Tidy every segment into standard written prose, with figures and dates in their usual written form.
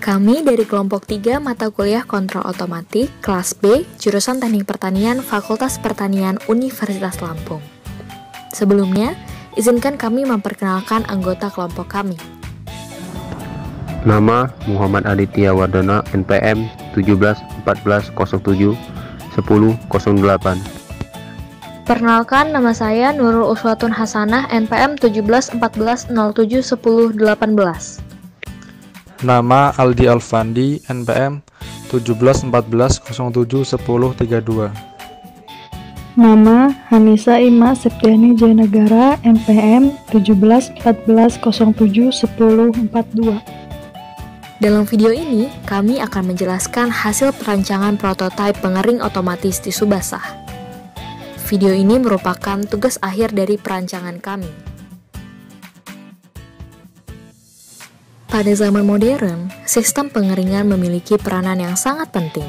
Kami dari kelompok 3 mata kuliah Kontrol Otomatik, kelas B, jurusan Teknik Pertanian, Fakultas Pertanian, Universitas Lampung. Sebelumnya, izinkan kami memperkenalkan anggota kelompok kami. Nama Muhammad Aditya Wardana, NPM 171407 1008. Perkenalkan, nama saya Nurul Uswatun Hasanah, NPM 171407 1018. Nama Aldi Alfandi, NPM 171407 1032. Nama Hanisa Ima Septiani Jayanegara, NPM 171407 1042. Dalam video ini, kami akan menjelaskan hasil perancangan prototipe pengering otomatis tisu basah. Video ini merupakan tugas akhir dari perancangan kami. Pada zaman modern, sistem pengeringan memiliki peranan yang sangat penting.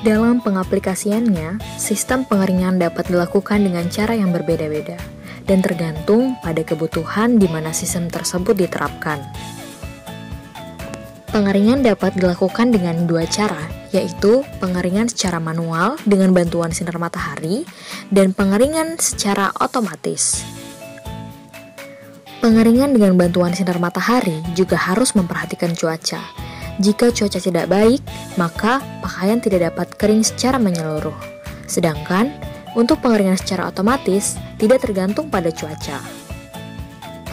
Dalam pengaplikasiannya, sistem pengeringan dapat dilakukan dengan cara yang berbeda-beda dan tergantung pada kebutuhan di mana sistem tersebut diterapkan. Pengeringan dapat dilakukan dengan dua cara, yaitu pengeringan secara manual dengan bantuan sinar matahari dan pengeringan secara otomatis. Pengeringan dengan bantuan sinar matahari juga harus memperhatikan cuaca. Jika cuaca tidak baik, maka pakaian tidak dapat kering secara menyeluruh. Sedangkan, untuk pengeringan secara otomatis, tidak tergantung pada cuaca.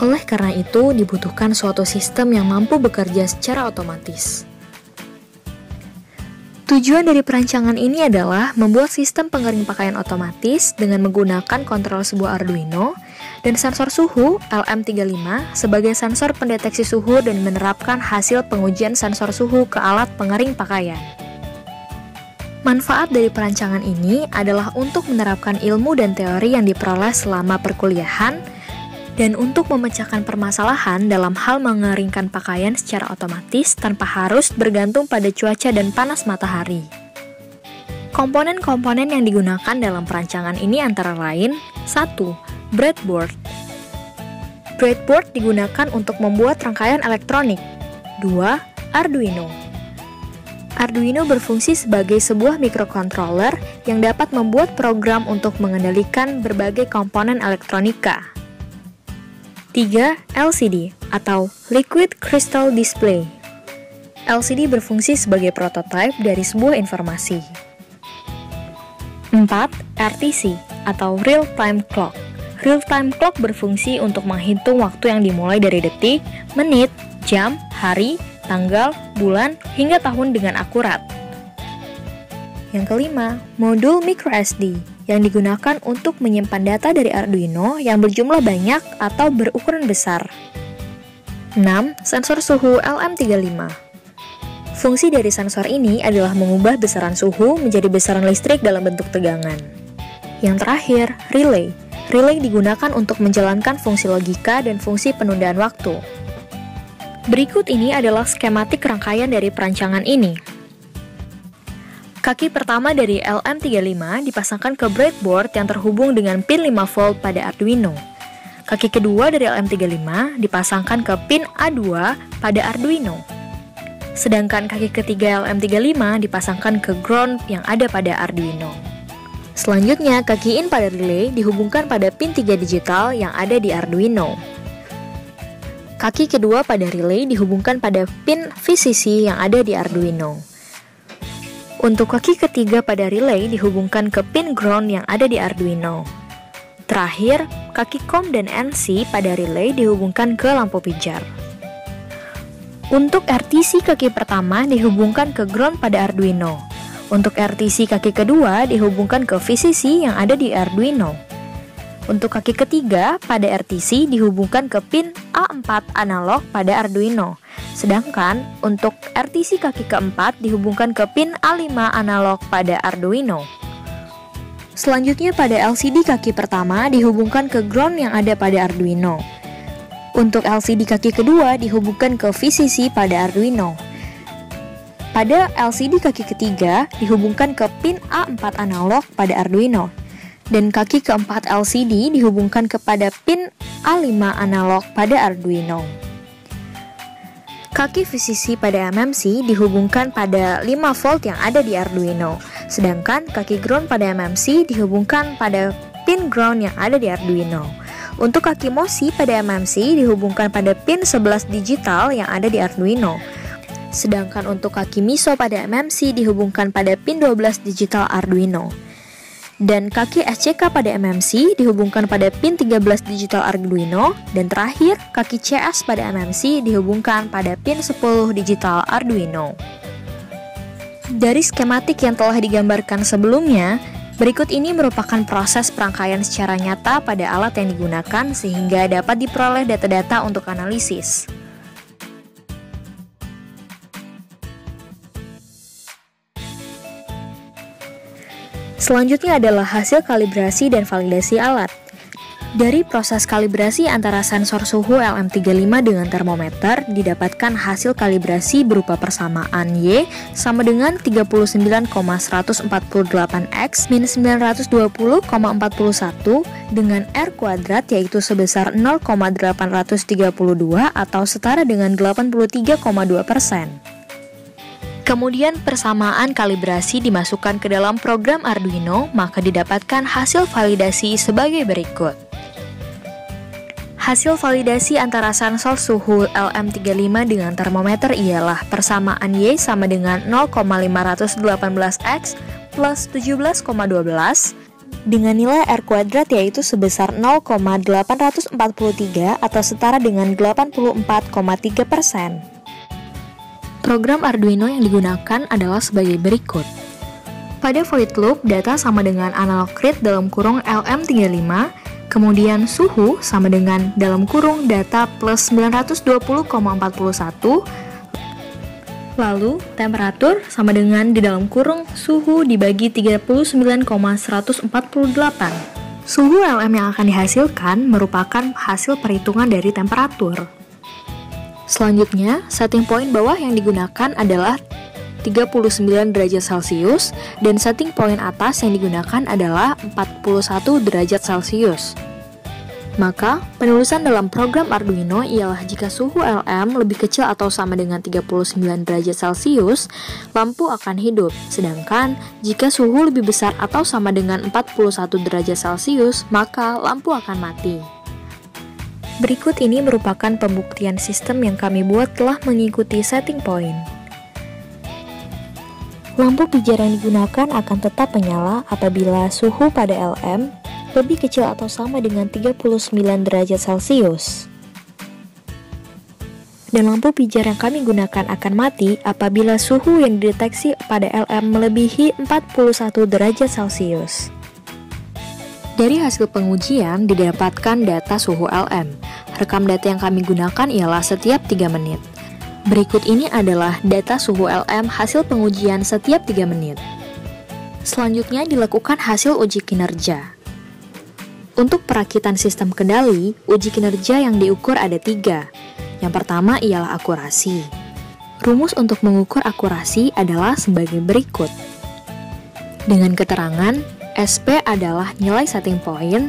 Oleh karena itu, dibutuhkan suatu sistem yang mampu bekerja secara otomatis. Tujuan dari perancangan ini adalah membuat sistem pengering pakaian otomatis dengan menggunakan kontrol sebuah Arduino dan sensor suhu LM35 sebagai sensor pendeteksi suhu dan menerapkan hasil pengujian sensor suhu ke alat pengering pakaian. Manfaat dari perancangan ini adalah untuk menerapkan ilmu dan teori yang diperoleh selama perkuliahan dan untuk memecahkan permasalahan dalam hal mengeringkan pakaian secara otomatis tanpa harus bergantung pada cuaca dan panas matahari. Komponen-komponen yang digunakan dalam perancangan ini antara lain 1. Breadboard. Breadboard digunakan untuk membuat rangkaian elektronik. 2. Arduino. Arduino berfungsi sebagai sebuah microcontroller yang dapat membuat program untuk mengendalikan berbagai komponen elektronika. 3. LCD atau Liquid Crystal Display. LCD berfungsi sebagai prototipe dari sebuah informasi. 4. RTC atau Real Time Clock. Real Time Clock berfungsi untuk menghitung waktu yang dimulai dari detik, menit, jam, hari, tanggal, bulan, hingga tahun dengan akurat. Yang kelima, modul microSD yang digunakan untuk menyimpan data dari Arduino yang berjumlah banyak atau berukuran besar. 6. Sensor suhu LM35. Fungsi dari sensor ini adalah mengubah besaran suhu menjadi besaran listrik dalam bentuk tegangan. Yang terakhir, relay. Relay digunakan untuk menjalankan fungsi logika dan fungsi penundaan waktu. Berikut ini adalah skematik rangkaian dari perancangan ini. Kaki pertama dari LM35 dipasangkan ke breadboard yang terhubung dengan pin 5 volt pada Arduino. Kaki kedua dari LM35 dipasangkan ke pin A2 pada Arduino. Sedangkan kaki ketiga LM35 dipasangkan ke ground yang ada pada Arduino. Selanjutnya, kaki in pada relay dihubungkan pada pin 3 digital yang ada di Arduino. Kaki kedua pada relay dihubungkan pada pin VCC yang ada di Arduino. Untuk kaki ketiga pada relay dihubungkan ke pin ground yang ada di Arduino. Terakhir, kaki COM dan NC pada relay dihubungkan ke lampu pijar. Untuk RTC kaki pertama dihubungkan ke ground pada Arduino. Untuk RTC kaki kedua dihubungkan ke VCC yang ada di Arduino. Untuk kaki ketiga pada RTC dihubungkan ke pin A4 analog pada Arduino. Sedangkan untuk RTC kaki keempat dihubungkan ke pin A5 analog pada Arduino. Selanjutnya pada LCD kaki pertama dihubungkan ke ground yang ada pada Arduino. Untuk LCD kaki kedua dihubungkan ke VCC pada Arduino. Pada LCD kaki ketiga dihubungkan ke pin A4 analog pada Arduino. Dan kaki keempat LCD dihubungkan kepada pin A5 analog pada Arduino. Kaki VCC pada MMC dihubungkan pada 5 volt yang ada di Arduino, sedangkan kaki ground pada MMC dihubungkan pada pin ground yang ada di Arduino. Untuk kaki MOSI pada MMC dihubungkan pada pin 11 digital yang ada di Arduino. Sedangkan untuk kaki MISO pada MMC dihubungkan pada pin 12 digital Arduino. Dan kaki SCK pada MMC dihubungkan pada pin 13 digital Arduino. Dan terakhir, kaki CS pada MMC dihubungkan pada pin 10 digital Arduino. Dari skematik yang telah digambarkan sebelumnya, berikut ini merupakan proses perangkaian secara nyata pada alat yang digunakan sehingga dapat diperoleh data-data untuk analisis. Selanjutnya adalah hasil kalibrasi dan validasi alat. Dari proses kalibrasi antara sensor suhu LM35 dengan termometer, didapatkan hasil kalibrasi berupa persamaan Y sama dengan 39,148X min 920,41 dengan R kuadrat yaitu sebesar 0,832 atau setara dengan 83,2%. Kemudian persamaan kalibrasi dimasukkan ke dalam program Arduino, maka didapatkan hasil validasi sebagai berikut. Hasil validasi antara sensor suhu LM35 dengan termometer ialah persamaan Y sama dengan 0,518X plus 17,12 dengan nilai R kuadrat yaitu sebesar 0,843 atau setara dengan 84,3%. Program Arduino yang digunakan adalah sebagai berikut. Pada void loop, data sama dengan analog read dalam kurung LM35, kemudian suhu sama dengan dalam kurung data plus 920,41, lalu temperatur sama dengan di dalam kurung suhu dibagi 39,148. Suhu LM yang akan dihasilkan merupakan hasil perhitungan dari temperatur. Selanjutnya, setting point bawah yang digunakan adalah 39 derajat Celcius dan setting point atas yang digunakan adalah 41 derajat Celcius. Maka, penulisan dalam program Arduino ialah jika suhu LM lebih kecil atau sama dengan 39 derajat Celcius, lampu akan hidup. Sedangkan, jika suhu lebih besar atau sama dengan 41 derajat Celcius, maka lampu akan mati. Berikut ini merupakan pembuktian sistem yang kami buat telah mengikuti setting point. Lampu pijar yang digunakan akan tetap menyala apabila suhu pada LM lebih kecil atau sama dengan 39 derajat Celcius. Dan lampu pijar yang kami gunakan akan mati apabila suhu yang dideteksi pada LM melebihi 41 derajat Celcius. Dari hasil pengujian didapatkan data suhu LM. Rekam data yang kami gunakan ialah setiap 3 menit. Berikut ini adalah data suhu LM hasil pengujian setiap 3 menit. Selanjutnya dilakukan hasil uji kinerja. Untuk perakitan sistem kendali, uji kinerja yang diukur ada 3. Yang pertama ialah akurasi. Rumus untuk mengukur akurasi adalah sebagai berikut. Dengan keterangan, SP adalah nilai setting point,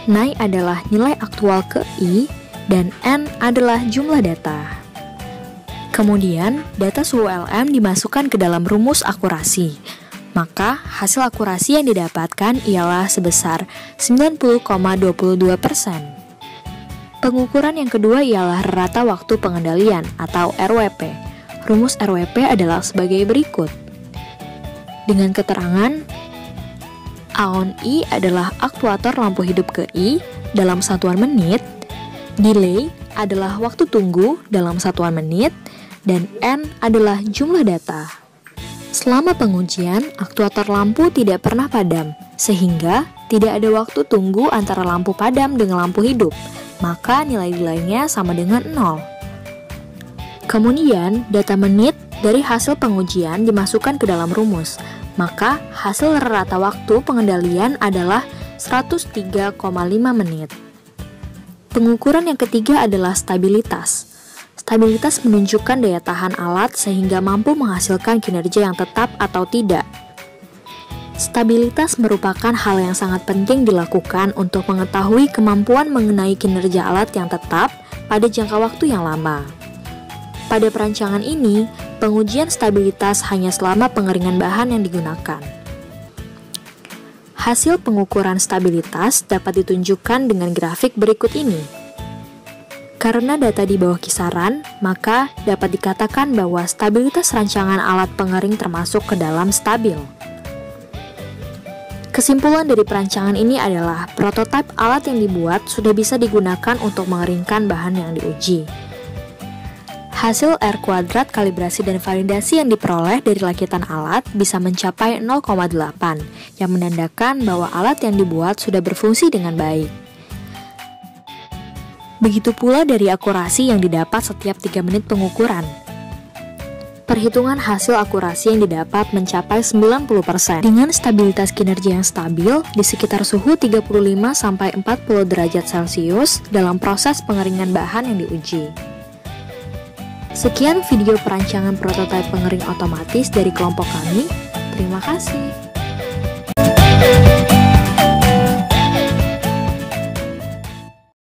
Ni adalah nilai aktual ke I, dan N adalah jumlah data. Kemudian, data suhu LM dimasukkan ke dalam rumus akurasi. Maka, hasil akurasi yang didapatkan ialah sebesar 90,22%. Pengukuran yang kedua ialah rata waktu pengendalian atau RWP. Rumus RWP adalah sebagai berikut. Dengan keterangan, AON I adalah aktuator lampu hidup ke I dalam satuan menit, delay adalah waktu tunggu dalam satuan menit, dan N adalah jumlah data. Selama pengujian, aktuator lampu tidak pernah padam, sehingga tidak ada waktu tunggu antara lampu padam dengan lampu hidup, maka nilai-nilainya sama dengan 0. Kemudian, data menit dari hasil pengujian dimasukkan ke dalam rumus, maka hasil rata waktu pengendalian adalah 103,5 menit. Pengukuran yang ketiga adalah stabilitas. Stabilitas menunjukkan daya tahan alat sehingga mampu menghasilkan kinerja yang tetap atau tidak. Stabilitas merupakan hal yang sangat penting dilakukan untuk mengetahui kemampuan mengenai kinerja alat yang tetap pada jangka waktu yang lama. Pada perancangan ini, pengujian stabilitas hanya selama pengeringan bahan yang digunakan. Hasil pengukuran stabilitas dapat ditunjukkan dengan grafik berikut ini. Karena data di bawah kisaran, maka dapat dikatakan bahwa stabilitas rancangan alat pengering termasuk ke dalam stabil. Kesimpulan dari perancangan ini adalah prototipe alat yang dibuat sudah bisa digunakan untuk mengeringkan bahan yang diuji. Hasil R kuadrat kalibrasi dan validasi yang diperoleh dari lakitan alat bisa mencapai 0,8, yang menandakan bahwa alat yang dibuat sudah berfungsi dengan baik. Begitu pula dari akurasi yang didapat setiap 3 menit pengukuran. Perhitungan hasil akurasi yang didapat mencapai 90% dengan stabilitas kinerja yang stabil di sekitar suhu 35-40 derajat Celcius dalam proses pengeringan bahan yang diuji. Sekian video perancangan prototipe pengering otomatis dari kelompok kami. Terima kasih.